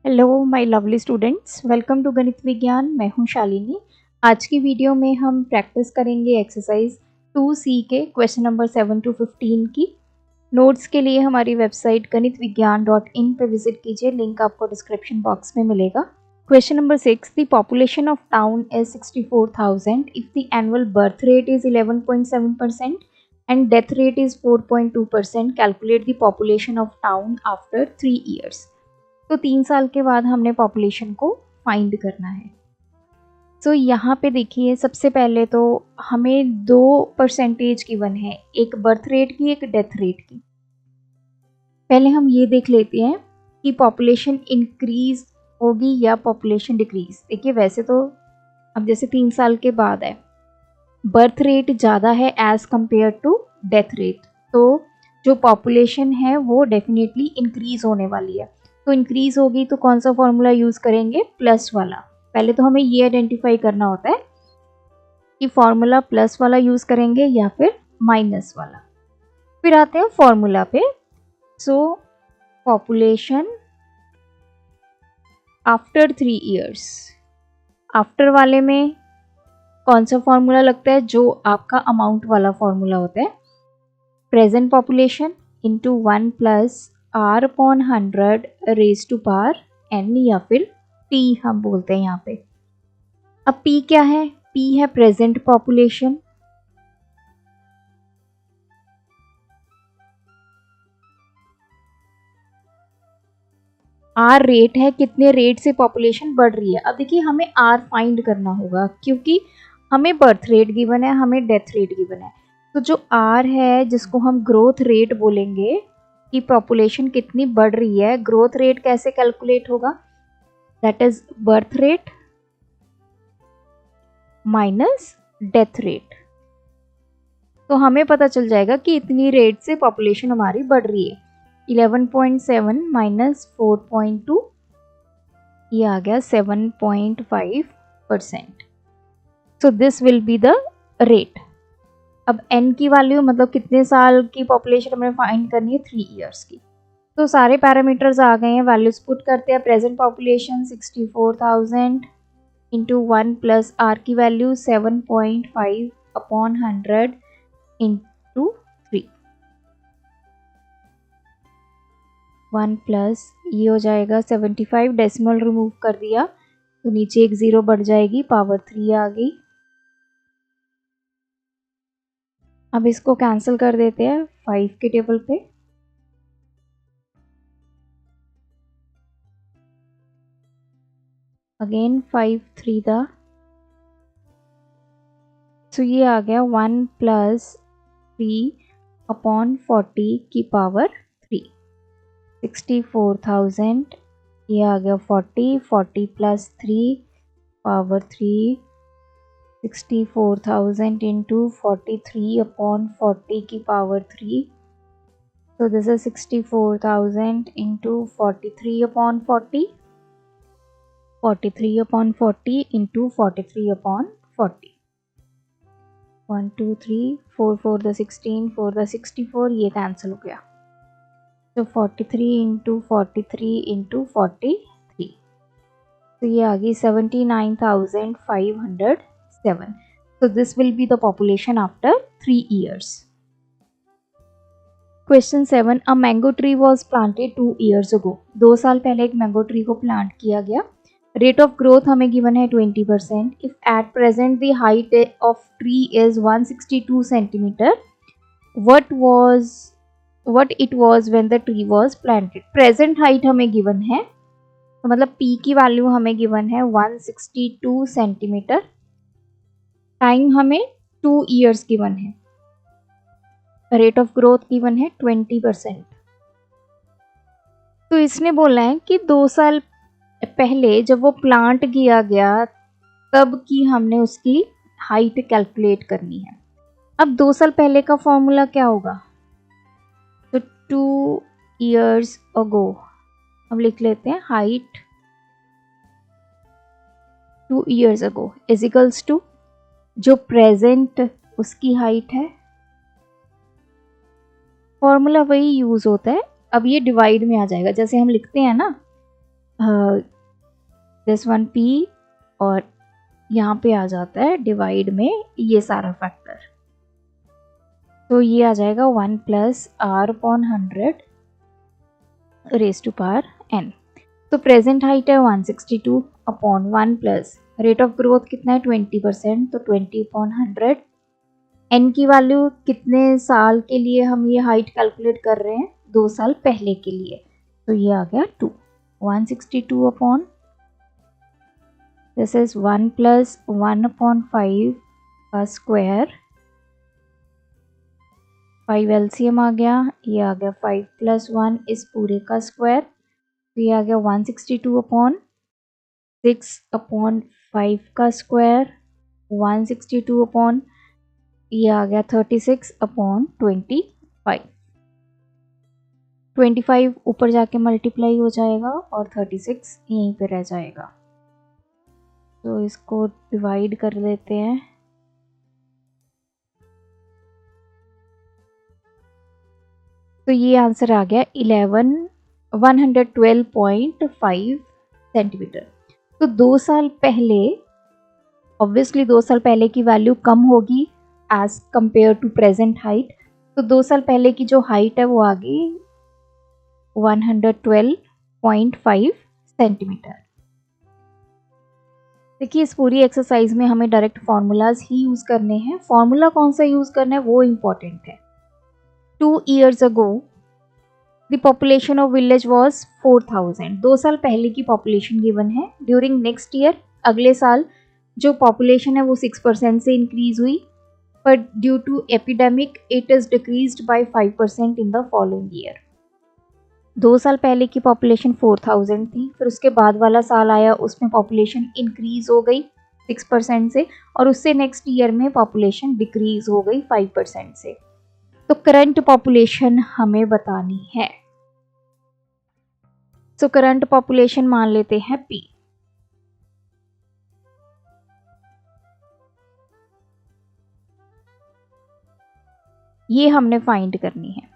Hello my lovely students, welcome to गणित विज्ञान। मैं हूं शालिनी। आज की वीडियो में हम प्रैक्टिस करेंगे एक्सरसाइज 2C के क्वेश्चन नंबर 7 to 15 की। नोट्स के लिए हमारी वेबसाइट ganitviggyan.in पे विजिट कीजिए, लिंक आपको डिस्क्रिप्शन बॉक्स में मिलेगा। Question number 6, the population of town is 64,000 if the annual birth rate is 11.7% and death rate is 4.2%. Calculate the population of town after 3 years. तो 3 साल के बाद हमने पॉपुलेशन को फाइंड करना है। तो यहाँ पे देखिए, सबसे पहले तो हमें 2 परसेंटेज गिवन है, एक बर्थ रेट की, एक डेथ रेट की। पहले हम ये देख लेते हैं कि पॉपुलेशन इंक्रीज होगी या पॉपुलेशन डिक्रीज। देखिए, वैसे तो अब जैसे 3 साल के बाद है, बर्थ रेट ज़्यादा है as compare to death rate, तो जो पॉपुलेशन है वो डेफिनेटली इंक्रीज होने वाली है। तो इंक्रीज होगी तो कौन सा फॉर्मूला यूज़ करेंगे? प्लस वाला। पहले तो हमें ये आइडेंटिफाई करना होता है कि फॉर्मूला प्लस वाला यूज़ करेंगे या फिर माइनस वाला। फिर आते हैं फॉर्मूला पे। सो पॉपुलेशन आफ्टर 3 इयर्स, आफ्टर वाले में कौन सा फॉर्मूला लगता है? जो आपका अमाउंट वाला फॉर्मूला होता है, present population into 1 plus r upon 100 raise to power n, या फिर p हम बोलते हैं यहाँ पे। अब p क्या है? p है प्रेजेंट पॉपुलेशन, r रेट है, कितने रेट से पॉपुलेशन बढ़ रही है। अब देखिए, हमें r फाइंड करना होगा क्योंकि हमें बर्थ रेट गिवन है, हमें डेथ रेट गिवन है। तो जो r है, जिसको हम ग्रोथ रेट बोलेंगे कि पॉपुलेशन कितनी बढ़ रही है, ग्रोथ रेट कैसे कैलकुलेट होगा? That is birth rate minus death rate. तो हमें पता चल जाएगा कि इतनी रेट से पॉपुलेशन हमारी बढ़ रही है। 11.7 माइनस 4.2, ये आ गया 7.5%। So this will be the rate. अब n की वैल्यू, मतलब कितने साल की पॉपुलेशन हमें फाइंड करनी है? 3 इयर्स की। तो सारे पैरामीटर्स आ गए हैं, वैल्यूज पुट करते हैं। Present population 64,000 into 1 plus r की वैल्यू 7.5 अपॉन 100 इंटू 3, 1 प्लस ये हो जाएगा 75, डेसिमल रिमूव कर दिया तो नीचे एक 0 बढ़ जाएगी, पावर 3 आ गई। अब इसको कैंसिल कर देते हैं 5 के टेबल पे। अगेन 5 3 दा, तो ये आ गया 1 प्लस 3 अपॉन 40 की पावर 3, 64,000, ये आ गया 40 प्लस 3 पावर 3, 64,000 इंटू 43 अपॉन 40 की power 3। So this is 64,000 into 43 upon 40, 43 upon 40 into 43 upon 40, 1 2 3 4 4 the 16 4 the 64, ये कैंसिल हो गया। तो 43 into 43 into 43, तो ये आ गई 79,507। So this will be the population after 3 years. Question 7, a mango tree was planted 2 years ago। 2 साल पहले एक मैंगो ट्री को प्लांट किया गया। रेट ऑफ ग्रोथ हमें गिवन है 20%। If at present the height of tree is 162 centimetre, what it was when the tree was planted। Present height हमें given है, तो मतलब p की वैल्यू हमें गिवन है 162 सेंटीमीटर। टाइम हमें 2 years गिवन है, रेट ऑफ ग्रोथ गिवन है 20%। तो इसने बोला है कि 2 साल पहले जब वो प्लांट किया गया तब की हमने उसकी हाइट कैलकुलेट करनी है। अब 2 साल पहले का फॉर्मूला क्या होगा? तो 2 years ago हम लिख लेते हैं, height 2 years ago is equals to जो प्रेजेंट उसकी हाइट है, फॉर्मूला वही यूज होता है। अब ये डिवाइड में आ जाएगा, जैसे हम लिखते हैं ना दिस वन p और यहाँ पे आ जाता है डिवाइड में ये सारा फैक्टर, तो ये आ जाएगा 1 plus r upon 100 raise to power n। तो प्रेजेंट हाइट है 162 upon 1 plus rate of growth कितना है 20%, तो 20 अपॉन 100। n की वैल्यू कितने साल के लिए हम ये हाइट कैलकुलेट कर रहे हैं, 2 साल पहले के लिए, तो ये आ गया 2। 162 upon this is 1 plus 1 upon 5 का स्क्वायर, 5 एलसीएम आ गया, ये आ गया 5 प्लस 1 इस पूरे का स्क्वायर, तो ये आ गया 162 अपॉन 6 अपॉन 5 का स्क्वायर, 162 अपॉन ये आ गया 36 अपॉन 25। 25 ऊपर जाके मल्टीप्लाई हो जाएगा और 36 यहीं पे रह जाएगा, तो इसको डिवाइड कर लेते हैं। तो ये आंसर आ गया 112.5 सेंटीमीटर। तो 2 साल पहले, ऑब्वियसली 2 साल पहले की वैल्यू कम होगी as compare to present height, तो 2 साल पहले की जो हाइट है वो आ गई 112.5 सेंटीमीटर। देखिए इस पूरी एक्सरसाइज में हमें डायरेक्ट फार्मूलाज ही यूज करने हैं। फार्मूला कौन सा यूज करना है वो इम्पोर्टेंट है। 2 years ago the population of village was 4000। 2 साल पहले की पॉपुलेशन गिवन है। ड्यूरिंग नेक्स्ट ईयर, अगले साल जो पॉपुलेशन है वो 6% से इंक्रीज हुई, but due to epidemic it is decreased by 5% in the following year. 2 साल पहले की पॉपुलेशन 4000 थी, फिर उसके बाद वाला साल आया उसमें पॉपुलेशन इंक्रीज हो गई 6% से, और उससे नेक्स्ट ईयर में पॉपुलेशन डिक्रीज हो गई 5% से। तो करंट पॉपुलेशन हमें बतानी है। तो करंट पॉपुलेशन मान लेते हैं P। ये हमने फाइंड करनी है।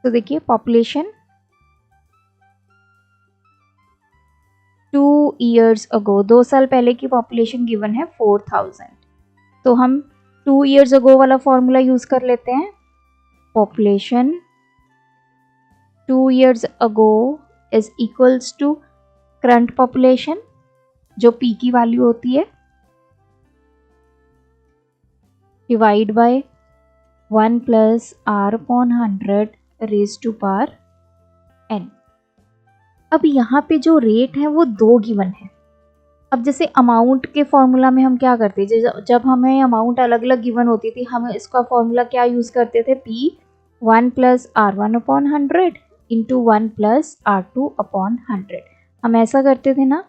तो देखिए पॉपुलेशन 2 years ago, 2 साल पहले की पॉपुलेशन गिवन है 4000, तो हम 2 years ago वाला फॉर्मूला यूज कर लेते हैं। Population 2 years ago is equals to current population जो P की वैल्यू होती है divide by 1 plus r upon 100 raise to power n। अब यहाँ पे जो रेट है वो 2 गिवन है। अब जैसे अमाउंट के फॉर्मूला में हम क्या करते थे, जब हमें अमाउंट अलग अलग गिवन होती थी, हम इसका फॉर्मूला क्या यूज करते थे, P 1 plus r1 upon 100 into 1 plus r2 upon 100। हम ऐसा करते थे ना,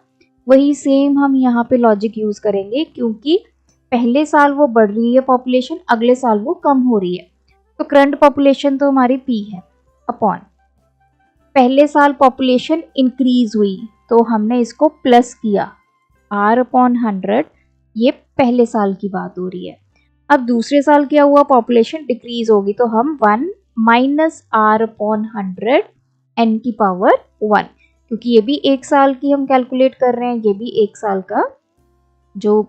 वही सेम हम यहाँ पे लॉजिक यूज करेंगे, क्योंकि पहले साल वो बढ़ रही है पॉपुलेशन, अगले साल वो कम हो रही है, तो करंट पॉपुलेशन तो हमारी P है अपॉन पहले साल पॉपुलेशन इंक्रीज हुई तो हमने इसको प्लस किया r अपॉन 100, ये पहले साल की बात हो रही है। अब दूसरे साल क्या हुआ, पॉपुलेशन डिक्रीज होगी, तो हम 1 माइनस r अपॉन 100 n की पावर 1, क्योंकि ये भी 1 साल की हम कैलकुलेट कर रहे हैं, ये भी 1 साल का जो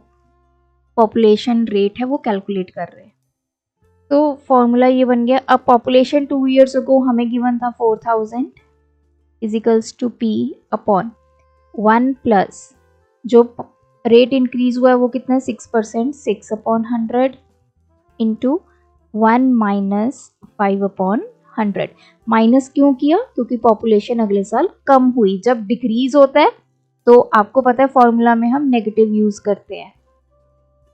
पॉपुलेशन रेट है वो कैलकुलेट कर रहे हैं। तो फॉर्मूला ये बन गया। अब पॉपुलेशन 2 years ago हमें गिवन था 4000 is equals to P upon 1 plus जो रेट इंक्रीज हुआ है वो कितना है 6%, 6 upon 100 into 1 minus 5 upon 100। Minus क्यों किया, क्योंकि पॉपुलेशन अगले साल कम हुई। जब डिक्रीज होता है तो आपको पता है फॉर्मूला में हम नेगेटिव यूज करते हैं।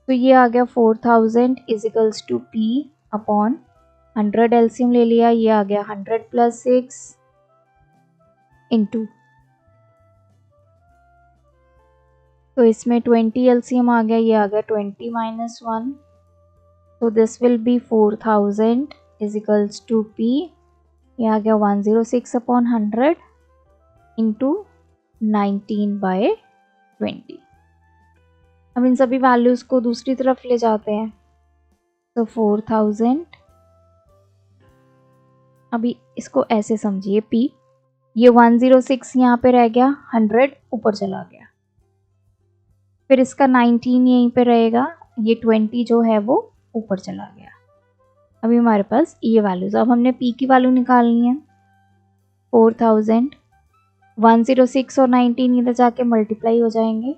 तो ये आ गया 4000 is equals to P upon 100 LCM ले लिया, ये आ गया 100 प्लस 6 इंटू, तो इसमें 20 एलसीएम आ गया, ये आ गया 20 माइनस 1, तो this will be 4000 is equals to P, ये आ गया 106 अपॉन 100 इंटू 19/20। अब इन सभी वैल्यूज को दूसरी तरफ ले जाते हैं, तो 4000, अभी इसको ऐसे समझिए P ये 106 यहाँ पे रह गया, 100 ऊपर चला गया, फिर इसका 19 यहीं पे रहेगा, ये 20 जो है वो ऊपर चला गया। अभी हमारे पास ये वैल्यूज, अब हमने पी की वैल्यू निकालनी है 4000, 106 और 19 इधर जाके मल्टीप्लाई हो जाएंगे,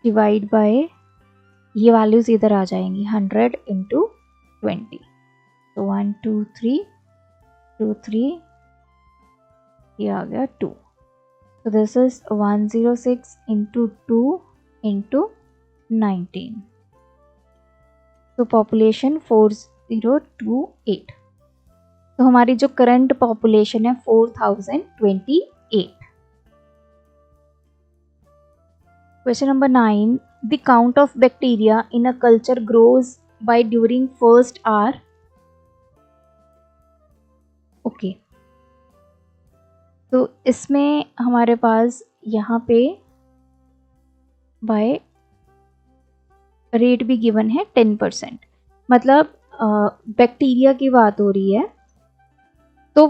डिवाइड बाय ये वैल्यूज इधर आ जाएंगी 100 इंटू 20, तो 1 2 3 2 3, ये आ गया 2, so this is 106 into 2 into 19, तो पॉपुलेशन 4028, तो हमारी जो करंट पॉपुलेशन है 4028। Question number 9, the count of bacteria in a culture grows by during first hour. Okay, तो इसमें हमारे पास यहाँ पे बाय रेट भी गिवन है 10%, मतलब बैक्टीरिया की बात हो रही है, तो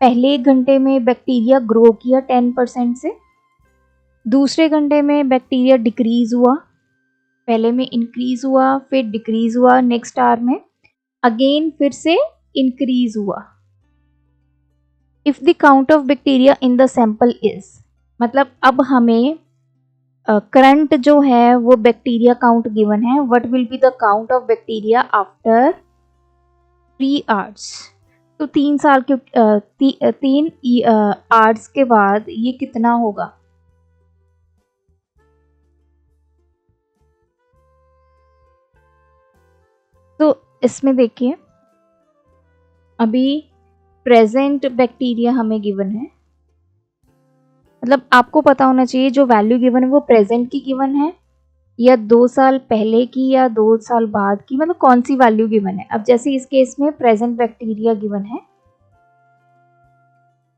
पहले 1 घंटे में बैक्टीरिया ग्रो किया 10% से, दूसरे घंटे में बैक्टीरिया डिक्रीज हुआ, पहले में इंक्रीज हुआ फिर डिक्रीज हुआ, नेक्स्ट आवर में अगेन फिर से इंक्रीज हुआ। If the count of bacteria in the sample is, मतलब अब हमें करंट जो है वो बैक्टीरिया काउंट गिवन है, what will be the count of bacteria after 3 hours, तो 3 साल के 3 आवर्स के बाद ये कितना होगा। तो इसमें देखिए अभी प्रेजेंट बैक्टीरिया हमें गिवन है, मतलब आपको पता होना चाहिए जो वैल्यू गिवन है वो प्रेजेंट की गिवन है या 2 साल पहले की या 2 साल बाद की, मतलब कौन सी वैल्यू गिवन है। अब जैसे इस केस में प्रेजेंट बैक्टीरिया गिवन है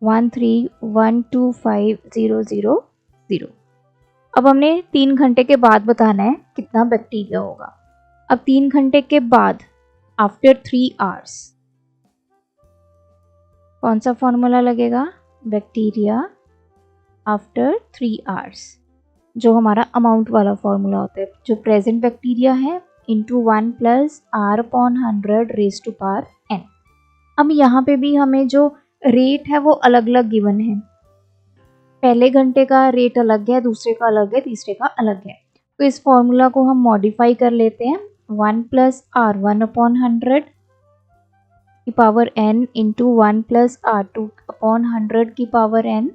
13125000, अब हमने 3 घंटे के बाद बताना है कितना बैक्टीरिया होगा। अब 3 घंटे के बाद आफ्टर 3 आवर्स कौन सा फॉर्मूला लगेगा, बैक्टीरिया आफ्टर 3 आवर्स, जो हमारा अमाउंट वाला फॉर्मूला होता है, जो प्रेजेंट बैक्टीरिया है इंटू 1 plus R upon 100 raise to power n। अब यहाँ पे भी हमें जो रेट है वो अलग अलग गिवन है, पहले घंटे का रेट अलग है, दूसरे का अलग है, तीसरे का अलग है, तो इस फॉर्मूला को हम मॉडिफाई कर लेते हैं, 1 प्लस आर 1 अपॉन 100 की power n into 1 plus R 2 upon 100 की power n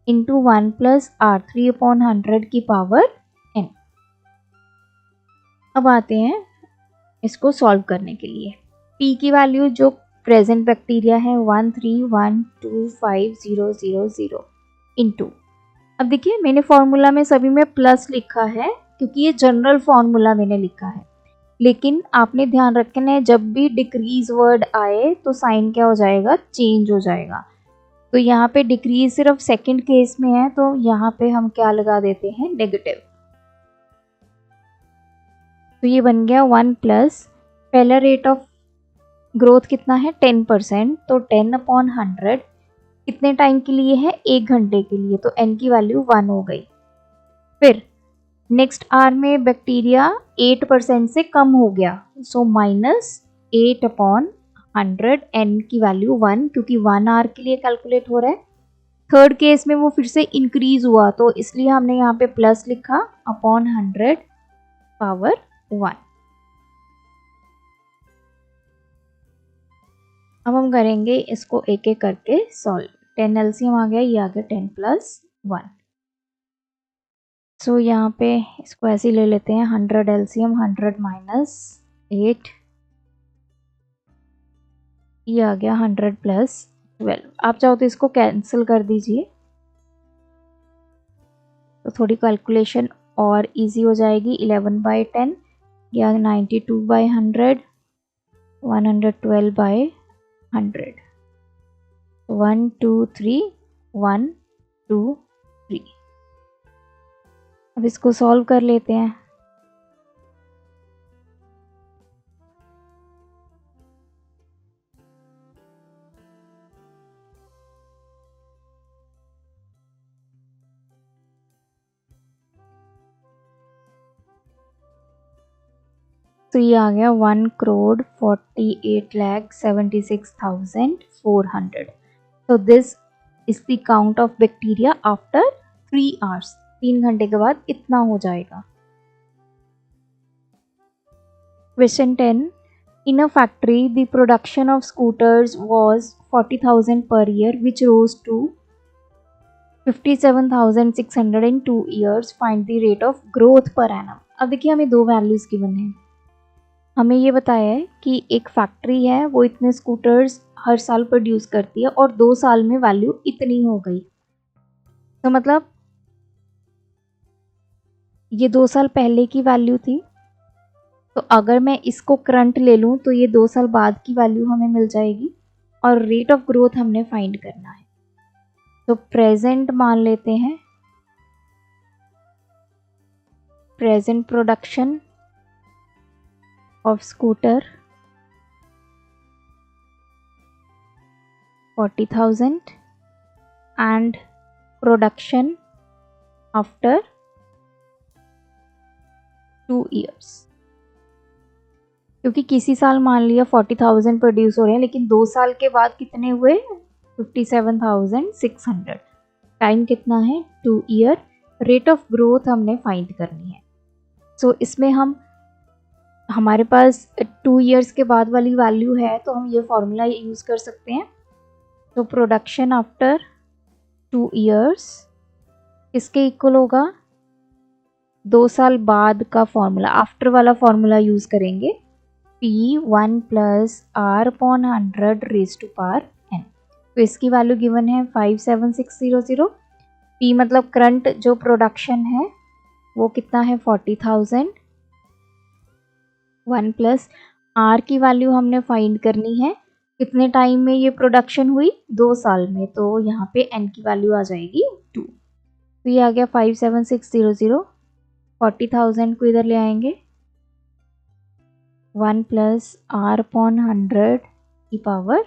into 1 plus R 3 upon 100 की पावर n। अब आते हैं इसको सॉल्व करने के लिए। p की वैल्यू जो प्रेजेंट बैक्टीरिया है 1312500 इंटू, अब देखिए मैंने फॉर्मूला में सभी में प्लस लिखा है क्योंकि ये जनरल फॉर्मूला मैंने लिखा है, लेकिन आपने ध्यान रखना है जब भी डिक्रीज वर्ड आए तो साइन क्या हो जाएगा, चेंज हो जाएगा। तो यहाँ पे डिक्रीज सिर्फ सेकंड केस में है, तो यहाँ पे हम क्या लगा देते हैं, नेगेटिव। तो ये बन गया 1 प्लस, पहला रेट ऑफ ग्रोथ कितना है 10%, तो 10 अपॉन 100 कितने टाइम के लिए है, 1 घंटे के लिए, तो n की वैल्यू 1 हो गई। फिर नेक्स्ट आवर में बैक्टीरिया 8% से कम हो गया, सो माइनस 8 अपॉन 100, n की वैल्यू 1, क्योंकि 1 आवर के लिए कैलकुलेट हो रहा है। थर्ड केस में वो फिर से इंक्रीज हुआ, तो इसलिए हमने यहाँ पे प्लस लिखा अपॉन 100 पावर 1। अब हम करेंगे इसको एक एक करके सॉल्व। 10 एलसीएम आ गया, ये आ गया 10 प्लस 1। सो यहाँ पे इसको ऐसे ही ले लेते हैं, 100 एलसीएम 100 माइनस 8, ये आ गया 100 प्लस 12। आप चाहो तो इसको कैंसिल कर दीजिए तो थोड़ी कैलकुलेशन और इजी हो जाएगी। 11/10 या 92/100, 112/100, 1 2 3 1 2 3। अब इसको सॉल्व कर लेते हैं। तो ये आ गया 1,48,76,400. So this is the count of bacteria after 3 hours. 3 घंटे के बाद इतना हो जाएगा. Question 10. In a factory, the production of scooters was 40,000 per year, which rose to 57,600 in 2 years. Find the rate of growth per annum. अब देखिए हमें दो वैल्यूज गिवन है. हमें ये बताया है कि एक फैक्ट्री है, वो इतने स्कूटर्स हर साल प्रोड्यूस करती है और 2 साल में वैल्यू इतनी हो गई. तो मतलब ये 2 साल पहले की वैल्यू थी. तो अगर मैं इसको करंट ले लूँ तो ये 2 साल बाद की वैल्यू हमें मिल जाएगी और रेट ऑफ ग्रोथ हमने फाइंड करना है. तो प्रेजेंट मान लेते हैं, present production of scooter 40,000 and production after 2 years. क्योंकि किसी साल मान लिया 40,000 प्रोड्यूस हो रहे हैं, लेकिन 2 साल के बाद कितने हुए 57,600. टाइम कितना है 2 ईयर. रेट ऑफ ग्रोथ हमने फाइंड करनी है. सो इसमें हमारे पास 2 ईयर्स के बाद वाली वैल्यू है, तो हम ये फॉर्मूला यूज़ कर सकते हैं. तो प्रोडक्शन आफ्टर 2 ईयर्स किसके इक्वल होगा, 2 साल बाद का फॉर्मूला, आफ्टर वाला फॉर्मूला यूज़ करेंगे. P1 + R/100 raised to power n. तो इसकी वैल्यू गिवन है 57600. P मतलब करंट जो प्रोडक्शन है वो कितना है 40,000. 1 + R की वैल्यू हमने फाइंड करनी है. कितने टाइम में ये प्रोडक्शन हुई 2 साल में, तो यहाँ पे n की वैल्यू आ जाएगी 2. तो ये आ गया 57600. 40,000 को इधर ले आएंगे, 1 + R/100 की पावर.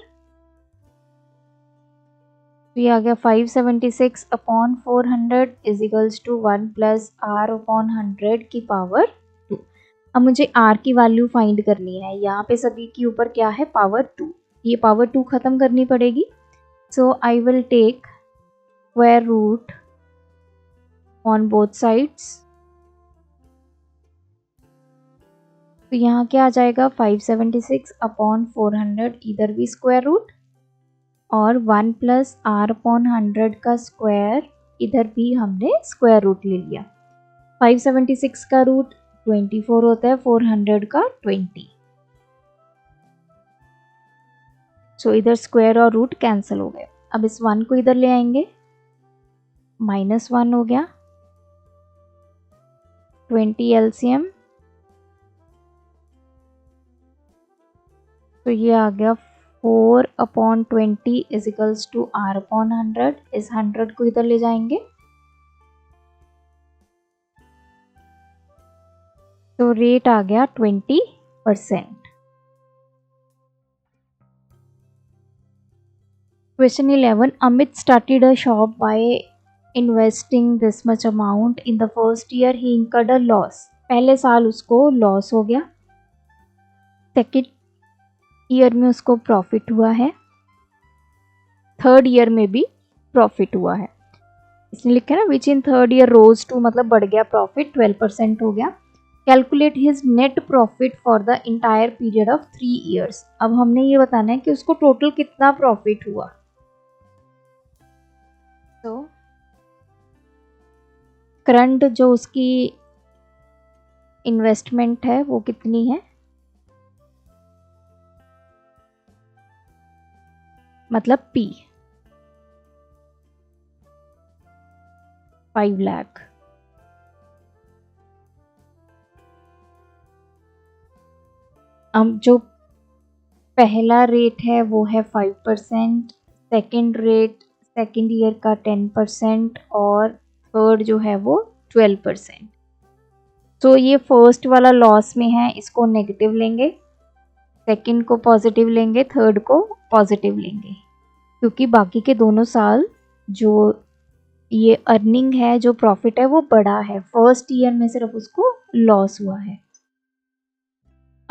तो ये आ गया 576/400 = 1 + R/100 की पावर 2. अब मुझे R की वैल्यू फाइंड करनी है. यहाँ पे सभी के ऊपर क्या है पावर 2. ये पावर 2 ख़त्म करनी पड़ेगी. So I will take square root on both sides. तो यहाँ क्या आ जाएगा 576/400, इधर भी स्क्वायर रूट, और 1 + R/100 का स्क्वायर, इधर भी हमने स्क्वायर रूट ले लिया. 576 का रूट 24 होता है, 400 का 20. सो इधर स्क्वायर और रूट कैंसिल हो गए. अब इस 1 को इधर ले आएंगे, -1 हो गया. 20 LCM, तो ये आ गया 4/20 = R/100. इस 100 को इधर ले जाएंगे, तो रेट आ गया 20%. Question 11. Amit started a shop by investing this much amount. In the first year he incurred a loss. पहले साल उसको लॉस हो गया. सेकेंड ईयर में उसको प्रॉफिट हुआ है. थर्ड ईयर में भी प्रॉफिट हुआ है. इसने लिखा है ना which in third year rose to, मतलब बढ़ गया प्रॉफिट, 12% हो गया. Calculate his net profit for the entire period of 3 years. अब हमने ये बताना है कि उसको टोटल कितना प्रॉफिट हुआ. तो करंट जो उसकी इन्वेस्टमेंट है वो कितनी है, मतलब P 5 लाख. अब जो पहला रेट है वो है 5%, सेकेंड रेट सेकेंड ईयर का 10% और थर्ड जो है वो 12%. तो ये फर्स्ट वाला लॉस में है, इसको नेगेटिव लेंगे, सेकेंड को पॉजिटिव लेंगे, थर्ड को पॉजिटिव लेंगे, क्योंकि बाकी के दोनों साल जो ये अर्निंग है, जो प्रॉफिट है वो बड़ा है. फर्स्ट ईयर में सिर्फ उसको लॉस हुआ है.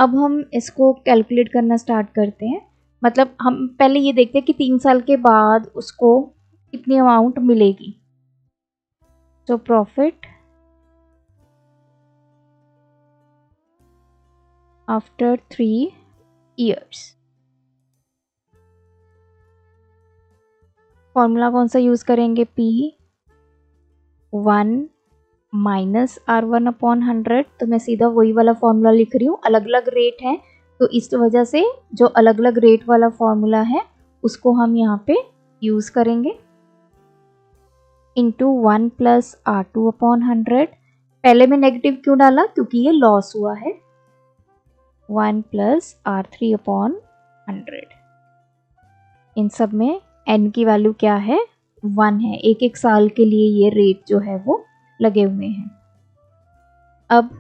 अब हम इसको कैलकुलेट करना स्टार्ट करते हैं। मतलब हम पहले ये देखते हैं कि 3 साल के बाद उसको कितनी अमाउंट मिलेगी। तो प्रॉफिट आफ्टर 3 years, फॉर्मूला कौन सा यूज करेंगे? P1 minus R1 upon 100। तो मैं सीधा वही वाला फॉर्मूला लिख रही हूँ, अलग अलग रेट है तो इस वजह से जो अलग अलग रेट वाला फॉर्मूला है उसको हम यहाँ पे यूज करेंगे। Into 1 plus R2 upon 100। पहले में नेगेटिव क्यों डाला? क्योंकि ये लॉस हुआ है। 1 प्लस R3 अपॉन 100। इन सब में n की वैल्यू क्या है? 1 है। एक एक साल के लिए ये रेट जो है वो लगे हुए हैं। अब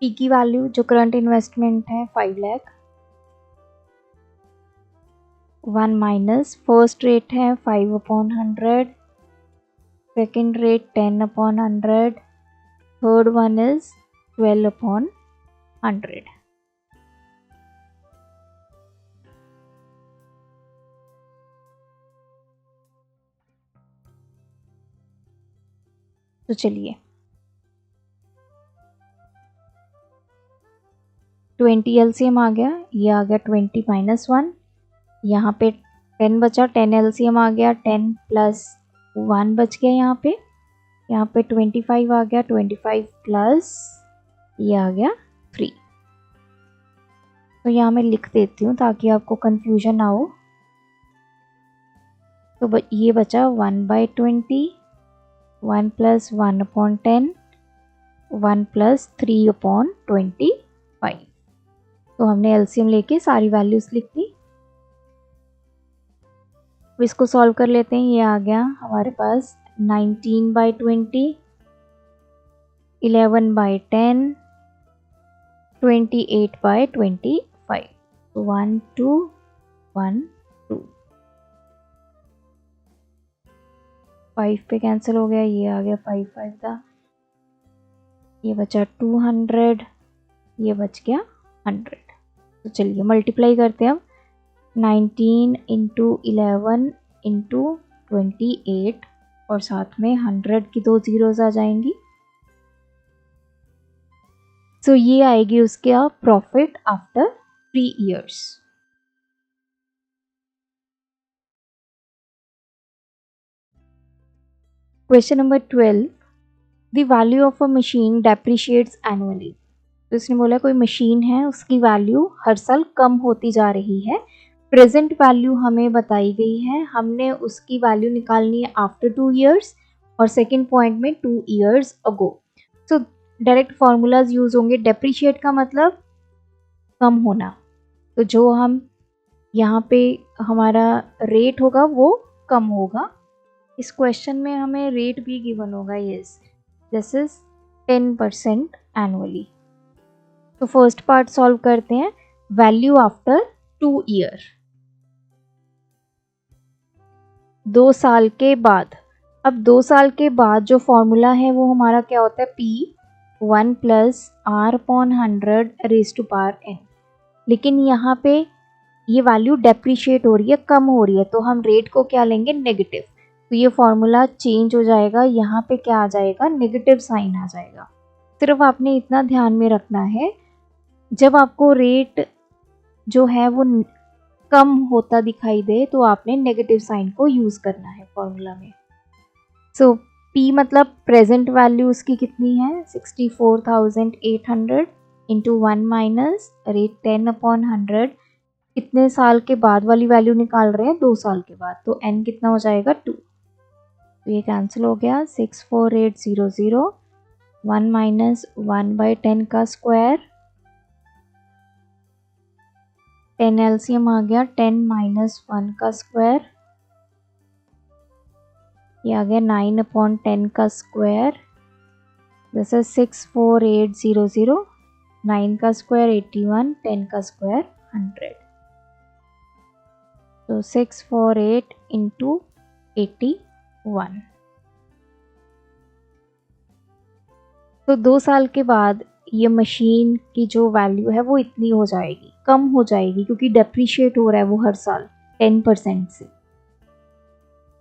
P की वैल्यू जो करंट इन्वेस्टमेंट है 5 लाख। 1 माइनस फर्स्ट रेट है 5 upon 100, second rate 10 upon 100, third one is 12 upon 100। तो चलिए 20 एलसीएम आ गया, ये आ गया 20 माइनस 1, यहाँ पे 10 बचा, 10 एलसीएम आ गया, 10 प्लस 1 बच गया यहाँ पे 25 आ गया, 25 प्लस ये आ गया 3। तो यहाँ मैं लिख देती हूँ ताकि आपको कंफ्यूजन ना हो। तो ये बचा 1/20, 1 प्लस 1 अपॉन 10, 1 प्लस 3 अपॉन 25। तो हमने एलसीएम लेके सारी वैल्यूज लिख दी। अब इसको सॉल्व कर लेते हैं। ये आ गया हमारे पास 19/20, 11/10, 28/25। 1 2 1 2, 5 पे कैंसिल हो गया, ये आ गया 5 5 था, ये बचा 200, ये बच गया 100। तो चलिए मल्टीप्लाई करते हैं अब। 19 इंटू 11 इंटू 28 और साथ में 100 की 2 जीरोस आ जाएंगी। तो ये आएगी उसके profit after 3 years। Question number 12, the value of a machine depreciates annually. तो इसने बोला कोई मशीन है उसकी वैल्यू हर साल कम होती जा रही है। प्रेजेंट वैल्यू हमें बताई गई है, हमने उसकी वैल्यू निकालनी है आफ्टर 2 years और सेकेंड पॉइंट में 2 years अगो। सो डायरेक्ट फॉर्मूलाज यूज होंगे। डेप्रिशिएट का मतलब कम होना, तो जो हम यहाँ पे हमारा रेट होगा वो कम होगा। इस क्वेश्चन में हमें रेट भी गिवन होगा, यस, दिस इज 10% एनुअली। तो फर्स्ट पार्ट सॉल्व करते हैं। वैल्यू आफ्टर 2 year, 2 साल के बाद। अब 2 साल के बाद जो फॉर्मूला है वो हमारा क्या होता है? P1 plus R upon 100 raise to power n। लेकिन यहाँ पे ये वैल्यू डेप्रिशिएट हो रही है, कम हो रही है, तो हम रेट को क्या लेंगे? नेगेटिव। तो ये फॉर्मूला चेंज हो जाएगा, यहाँ पे क्या आ जाएगा? नेगेटिव साइन आ जाएगा। सिर्फ आपने इतना ध्यान में रखना है, जब आपको रेट जो है वो कम होता दिखाई दे तो आपने नेगेटिव साइन को यूज करना है फॉर्मूला में। सो P मतलब प्रेजेंट वैल्यू उसकी कितनी है? 64,800 इंटू 1 माइनस रेट 10 अपॉन 100। कितने साल के बाद वाली वैल्यू निकाल रहे हैं? 2 साल के बाद, तो n कितना हो जाएगा? 2। तो ये कैंसिल हो गया। 64800, 1 माइनस 1/10 का स्क्वायर, 10 एलसीएम आ गया, 10 माइनस 1 का स्क्वायर, ये आ गया 9 अपॉन 10 का स्क्वायर। दिस इज 64800, 9 का स्क्वायर 81, 10 का स्क्वायर 100। तो 648 इंटू 81। तो 2 साल के बाद ये मशीन की जो वैल्यू है वो इतनी हो जाएगी, कम हो जाएगी, क्योंकि डेप्रिशिएट हो रहा है वो हर साल 10% से।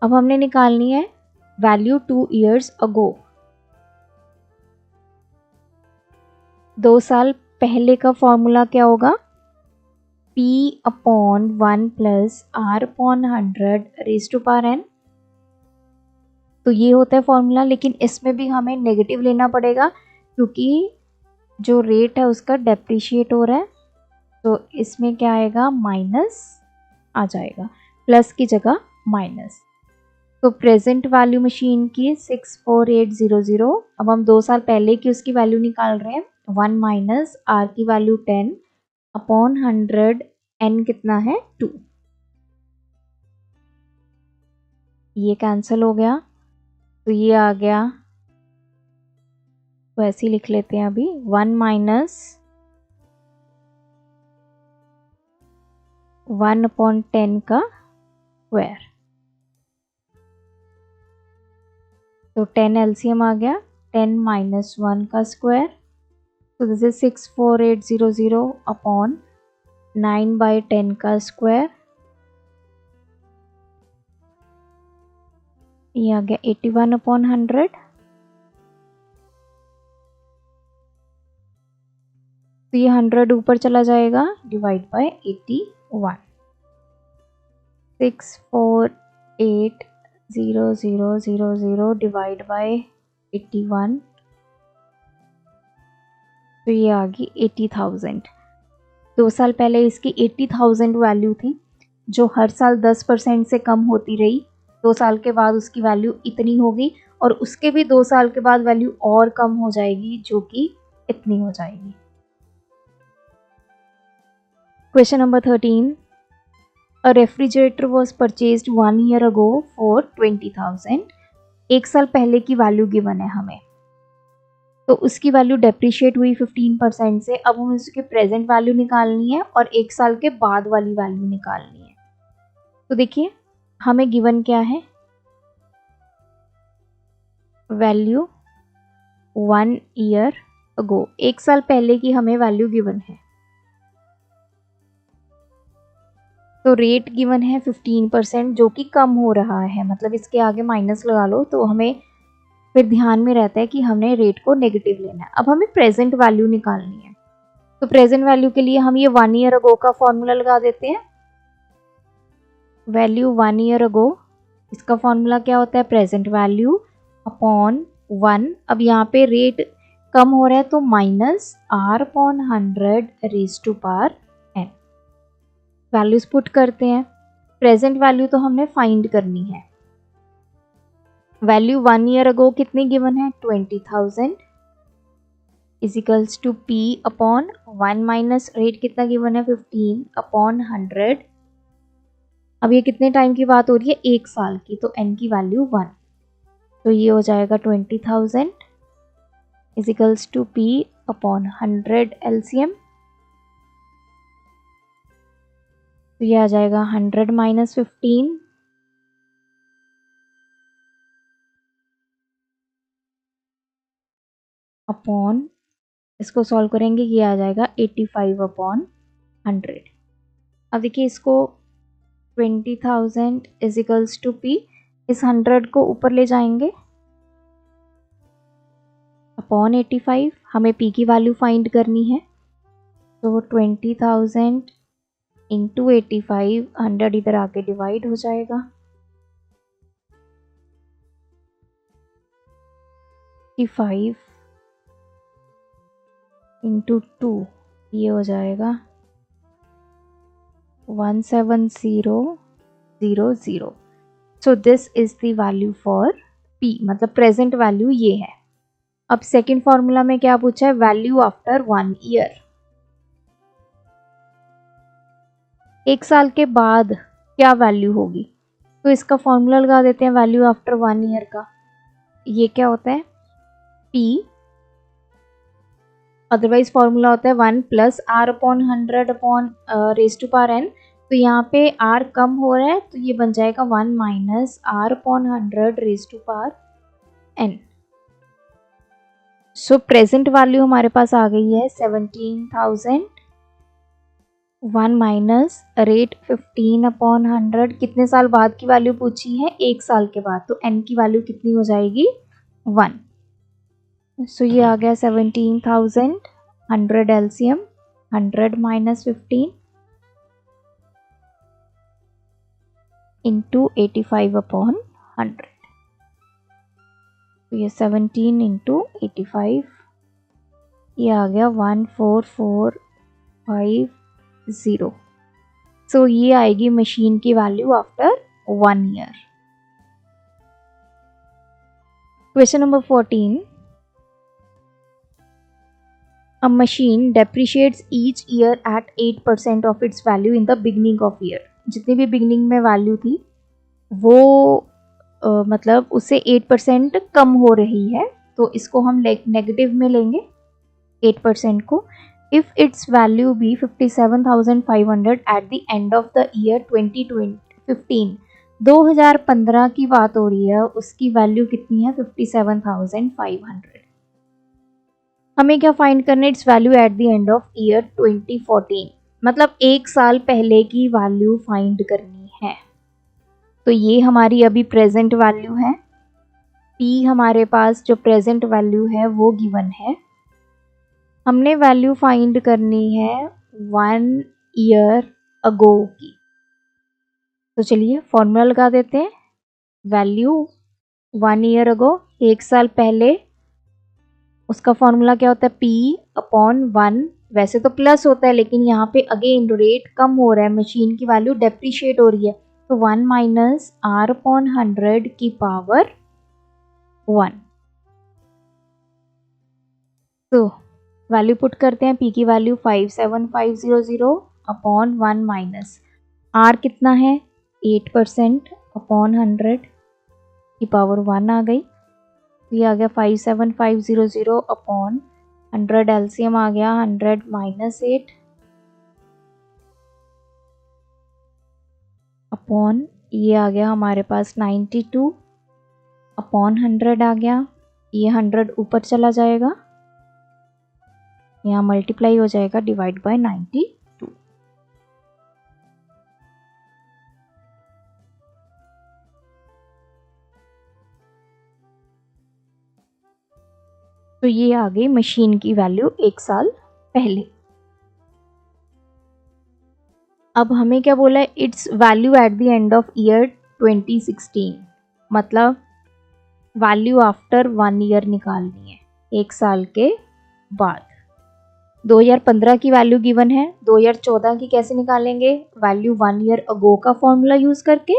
अब हमने निकालनी है वैल्यू 2 years अगो, 2 साल पहले का फॉर्मूला क्या होगा, P upon 1 plus R upon 100 raise to power n। तो ये होता है फॉर्मूला, लेकिन इसमें भी हमें नेगेटिव लेना पड़ेगा क्योंकि जो रेट है उसका डेप्रिशिएट हो रहा है। तो इसमें क्या आएगा, माइनस आ जाएगा, प्लस की जगह माइनस। तो प्रेजेंट वैल्यू मशीन की 64800। अब हम 2 साल पहले की उसकी वैल्यू निकाल रहे हैं। 1 माइनस आर की वैल्यू 10 अपॉन 100, एन कितना है 2। ये कैंसिल हो गया, तो ये आ गया, तो ऐसे ही लिख लेते हैं अभी, 1 माइनस 1 अपॉन 10 का स्क्वायर। तो 10 एलसीएम आ गया, 10 माइनस 1 का स्क्वायर, तो दिस इज 64800 अपॉन 9/10 का स्क्वायर। ये आ गया 81 अपॉन 100। तो ये 100 ऊपर चला जाएगा, डिवाइड बाय 81। 6480000 डिवाइड बाय 81, तो ये आ गई 80,000। 2 साल पहले इसकी 80,000 वैल्यू थी, जो हर साल 10% से कम होती रही। 2 साल के बाद उसकी वैल्यू इतनी होगी, और उसके भी 2 साल के बाद वैल्यू और कम हो जाएगी, जो कि इतनी हो जाएगी। Question number 13, A refrigerator was purchased 1 year ago for 20,000। 1 साल पहले की वैल्यू गिवन है हमें, तो उसकी वैल्यू डेप्रिशिएट हुई 15% से। अब हमें उसकी प्रेजेंट वैल्यू निकालनी है और 1 साल के बाद वाली वैल्यू निकालनी है। तो देखिए हमें गिवन क्या है, वैल्यू 1 ईयर अगो, 1 साल पहले की हमें वैल्यू गिवन है। तो रेट गिवन है 15%, जो कि कम हो रहा है, मतलब इसके आगे माइनस लगा लो, तो हमें फिर ध्यान में रहता है कि हमने रेट को नेगेटिव लेना है। अब हमें प्रेजेंट वैल्यू निकालनी है, तो प्रेजेंट वैल्यू के लिए हम ये 1 ईयर अगो का फॉर्मूला लगा देते हैं। वैल्यू 1 ईयर अगो, इसका फॉर्मूला क्या होता है, प्रेजेंट वैल्यू अपॉन 1। अब यहाँ पे रेट कम हो रहा है, तो minus R upon 100 raise to power n। Values put करते हैं। प्रेजेंट वैल्यू तो हमने फाइंड करनी है। वैल्यू 1 ईयर अगो कितनी गिवन है, 20,000 is equals to P upon 1 minus rate कितना गिवन है, 15 अपॉन 100। अब ये कितने टाइम की बात हो रही है, 1 साल की, तो n की वैल्यू 1, तो ये हो जाएगा 20,000 is equals to P upon 100 LCM. तो ये आ जाएगा 100 माइनस 15 अपॉन, इसको सॉल्व करेंगे, ये आ जाएगा 85 अपॉन 100। अब देखिए इसको 20,000 इजिकल्स टू P, इस 100 को ऊपर ले जाएंगे, अपॉन 85, हमें P की वैल्यू फाइंड करनी है। तो 20,000 इंटू 85, 100 इधर आके डिवाइड हो जाएगा, 85 इंटू 2, ये हो जाएगा 17000। So this is the value for P, मतलब प्रेजेंट वैल्यू ये है। अब सेकेंड फॉर्मूला में क्या पूछा है, वैल्यू आफ्टर 1 ईयर, 1 साल के बाद क्या वैल्यू होगी। तो इसका फॉर्मूला लगा देते हैं वैल्यू आफ्टर 1 ईयर का। ये क्या होता है, P, अदरवाइज फॉर्मूला होता है 1 plus R upon 100 upon raise to power n। तो यहाँ पे R कम हो रहा है, तो ये बन जाएगा 1 minus R upon 100 raise to power n। So present value हमारे पास आ गई है 17,000, 1 माइनस रेट 15/100। कितने साल बाद की वैल्यू पूछी है? 1 साल के बाद, तो n की वैल्यू कितनी हो जाएगी? 1। सो ये आ गया 17,000, 100 एलसीएम, 100 माइनस 15 इंटू 85/100। तो ये 17 इंटू 85, ये आ गया 14450। सो ये आएगी मशीन की value after 1 year. Question number 14, a machine depreciates each year at 8% of its value in the beginning of year। जितनी भी बिगनिंग में वैल्यू थी वो मतलब उससे 8% कम हो रही है, तो इसको हम नेगेटिव में लेंगे 8% को। If its value be 57,500 at the end of the year 2015, 2015 की बात हो रही है, उसकी वैल्यू कितनी है? 57,500। हमें क्या फाइंड करना है? It's value eight the end of year 2014, मतलब 1 साल पहले की वैल्यू फाइंड करनी है। तो ये हमारी अभी प्रेजेंट वैल्यू है। P हमारे पास जो प्रेजेंट वैल्यू है वो गिवन है। हमने वैल्यू फाइंड करनी है 1 ईयर अगो की। तो चलिए फॉर्मूला लगा देते हैं। वैल्यू 1 ईयर अगो, 1 साल पहले, उसका फॉर्मूला क्या होता है? P/1। वैसे तो प्लस होता है, लेकिन यहाँ पे अगेन रेट कम हो रहा है, मशीन की वैल्यू डेप्रीशिएट हो रही है, तो 1 माइनस R/100 की पावर 1। तो वैल्यू पुट करते हैं। P की वैल्यू 57,500/1 माइनस R कितना है? 8%/100 की पावर 1 आ गई। ये आ गया 57,500/100, एलसीएम आ गया 100 माइनस 8 अपॉन, ये आ गया हमारे पास 92/100 आ गया। ये 100 ऊपर चला जाएगा, यहाँ मल्टीप्लाई हो जाएगा, डिवाइड बाय 92। तो ये आ गई मशीन की वैल्यू 1 साल पहले। अब हमें क्या बोला है? It's value eight the end of year 2016, मतलब वैल्यू आफ्टर 1 ईयर निकालनी है, 1 साल के बाद। 2015 की वैल्यू गिवन है, 2014 की कैसे निकालेंगे? वैल्यू 1 ईयर अगो का फॉर्मूला यूज करके।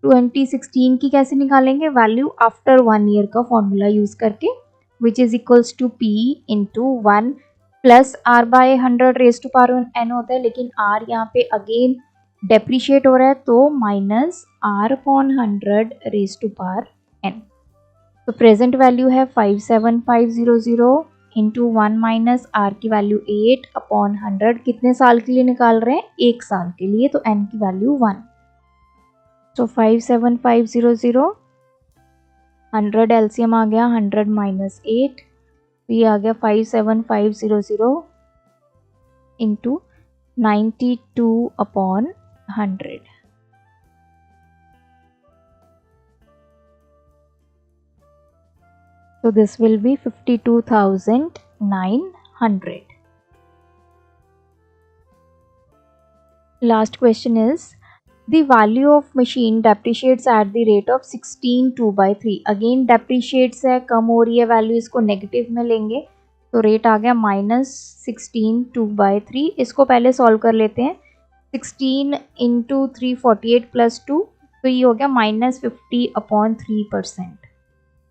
2016 की कैसे निकालेंगे? वैल्यू आफ्टर 1 ईयर का फॉर्मूला यूज करके, which is equals to P into 1 plus R by 100 raise to power n होता है, लेकिन R यहाँ पे अगेन डेप्रीशिएट हो रहा है, तो minus R/100 raise to power n। तो प्रेजेंट वैल्यू है 57,500 इंटू 1 माइनस R की वैल्यू 8/100। कितने साल के लिए निकाल रहे हैं? 1 साल के लिए, तो n की वैल्यू 1। तो 57,500, 100 एलसीएम आ गया 100 माइनस 8, तो ये आ गया 57,500 into 92/100। So this will be 52,900. Last question is, the value of machine depreciates at the rate of 16/2/3। Again depreciates है, कम हो रही है वैल्यू, इसको नेगेटिव में लेंगे, तो रेट आ गया -16/2/3। इसको पहले सॉल्व कर लेते हैं। 16 इंटू 3 48 प्लस 2, तो ये हो गया -50/3%।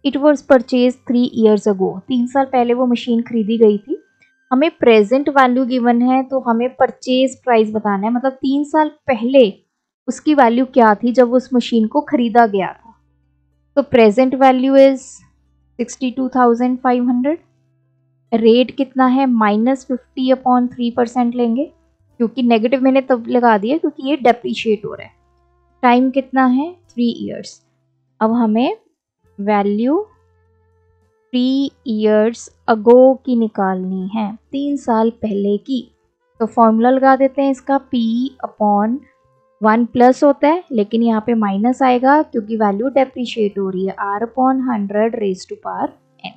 It was purchase 3 years ago, 3 साल पहले वो मशीन खरीदी गई थी। हमें प्रेजेंट वैल्यू गिवन है, तो हमें परचेज प्राइस बताना है, मतलब 3 साल पहले उसकी वैल्यू क्या थी जब उस मशीन को खरीदा गया था। तो प्रेजेंट वैल्यू इज 62,500। रेट कितना है? -50/3% लेंगे, क्योंकि नेगेटिव मैंने तब लगा दिया क्योंकि ये डेप्रीशिएट हो रहा है। टाइम कितना है? 3 ईयर्स। अब हमें वैल्यू 3 years ago की निकालनी है, 3 साल पहले की। तो फॉर्मूला लगा देते हैं इसका, P अपॉन 1 प्लस होता है लेकिन यहाँ पे माइनस आएगा क्योंकि वैल्यू डेप्रिशिएट हो रही है, R upon 100 raise to power n।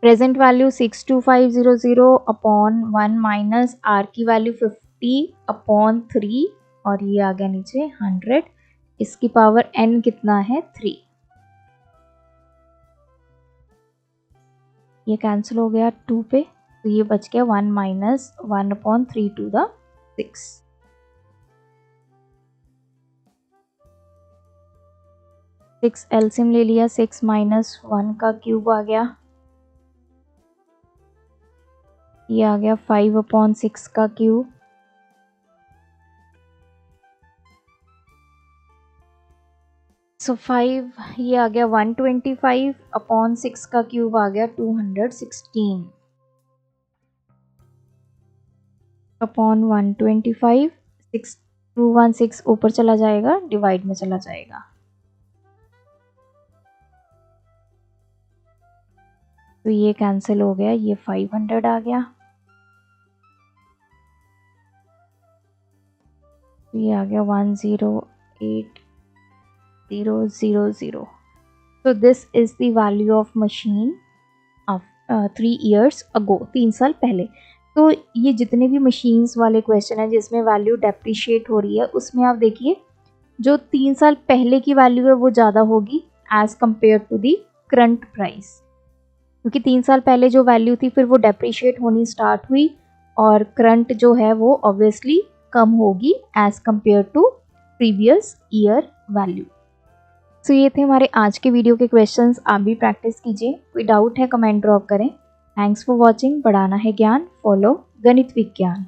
Present value 62500 upon 1 minus R की वैल्यू 50 अपॉन 3 और ये आ गया नीचे 100, इसकी पावर n कितना है 3। ये कैंसिल हो गया 2 पे, तो ये बच गया 1 minus 1 upon 3 to the 6। Six LCM ले लिया, 6 माइनस 1 का क्यूब आ गया, ये आ गया 5 अपॉन 6 का क्यूब। सो 5 ये आ गया 125 अपॉन 6 का क्यूब आ गया 216 अपॉन 125, 216 ऊपर चला जाएगा, डिवाइड में चला जाएगा। तो ये कैंसिल हो गया, ये 500 आ गया, तो ये आ गया 108000। So this is the value of machine of 3 years ago, 3 साल पहले। तो ये जितने भी मशीन्स वाले क्वेश्चन है जिसमें वैल्यू डेप्रिशिएट हो रही है, उसमें आप देखिए जो 3 साल पहले की वैल्यू है वो ज़्यादा होगी as compare to the current price, क्योंकि 3 साल पहले जो वैल्यू थी फिर वो डेप्रिशिएट होनी स्टार्ट हुई और करंट जो है वो ऑब्वियसली कम होगी as compare to previous year value. So ये थे हमारे आज के वीडियो के क्वेश्चंस, आप भी प्रैक्टिस कीजिए, कोई डाउट है कमेंट ड्रॉप करें। Thanks for watching. बढ़ाना है ज्ञान, फॉलो गणित विज्ञान।